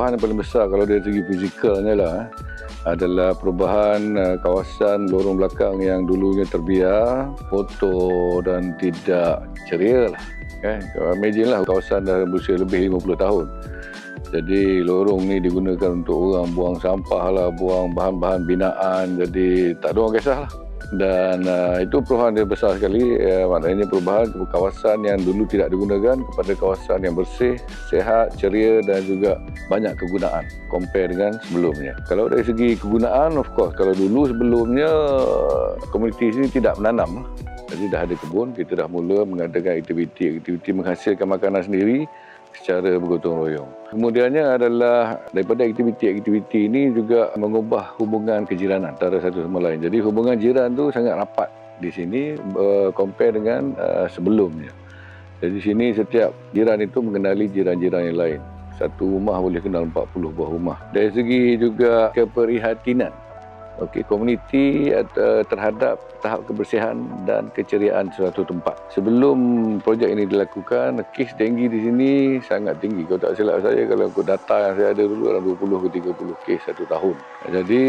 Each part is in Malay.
perubahan yang paling besar kalau dari segi fizikalnya lah adalah perubahan kawasan lorong belakang yang dulunya terbiar, kotor dan tidak ceria lah. Imagine lah kawasan dah berusia lebih 50 tahun. Jadi lorong ni digunakan untuk orang buang sampah lah, buang bahan-bahan binaan, jadi tak ada orang kisah lah. Dan itu perubahan yang besar sekali, maknanya perubahan kawasan yang dulu tidak digunakan kepada kawasan yang bersih, sehat, ceria dan juga banyak kegunaan compare dengan sebelumnya. Kalau dari segi kegunaan, of course, kalau dulu sebelumnya komuniti sini tidak menanam, jadi dah ada kebun, kita dah mula mengadakan aktiviti menghasilkan makanan sendiri secara bergotong royong. Kemudiannya adalah daripada aktiviti ini juga mengubah hubungan kejiranan antara satu sama lain. Jadi hubungan jiran tu sangat rapat di sini compare dengan sebelumnya. Jadi di sini setiap jiran itu mengenali jiran-jiran yang lain. Satu rumah boleh kenal 40 buah rumah. Dari segi juga keprihatinan komuniti terhadap tahap kebersihan dan keceriaan suatu tempat. Sebelum projek ini dilakukan, kes denggi di sini sangat tinggi. Kalau tak silap saya, kalau ikut data yang saya ada dulu dalam 20 ke 30 kes satu tahun. Jadi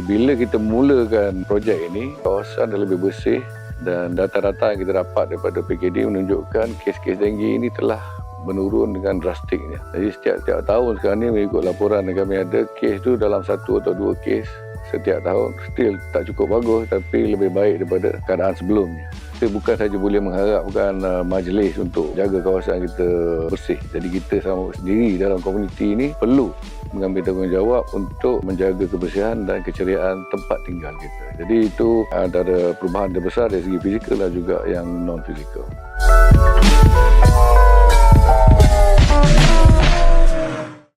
bila kita mulakan projek ini, kawasan dah lebih bersih dan data-data yang kita dapat daripada PKD menunjukkan kes-kes denggi ini telah menurun dengan drastiknya. Jadi setiap tahun sekarang ni mengikut laporan yang kami ada, kes tu dalam 1 atau 2 kes setiap tahun still tak cukup bagus, tapi lebih baik daripada keadaan sebelumnya. Kita bukan saja boleh mengharapkan majlis untuk jaga kawasan kita bersih. Jadi kita sama sendiri dalam komuniti ini perlu mengambil tanggungjawab untuk menjaga kebersihan dan keceriaan tempat tinggal kita. Jadi itu antara perubahan yang besar dari segi fizikal dan juga yang non-fizikal.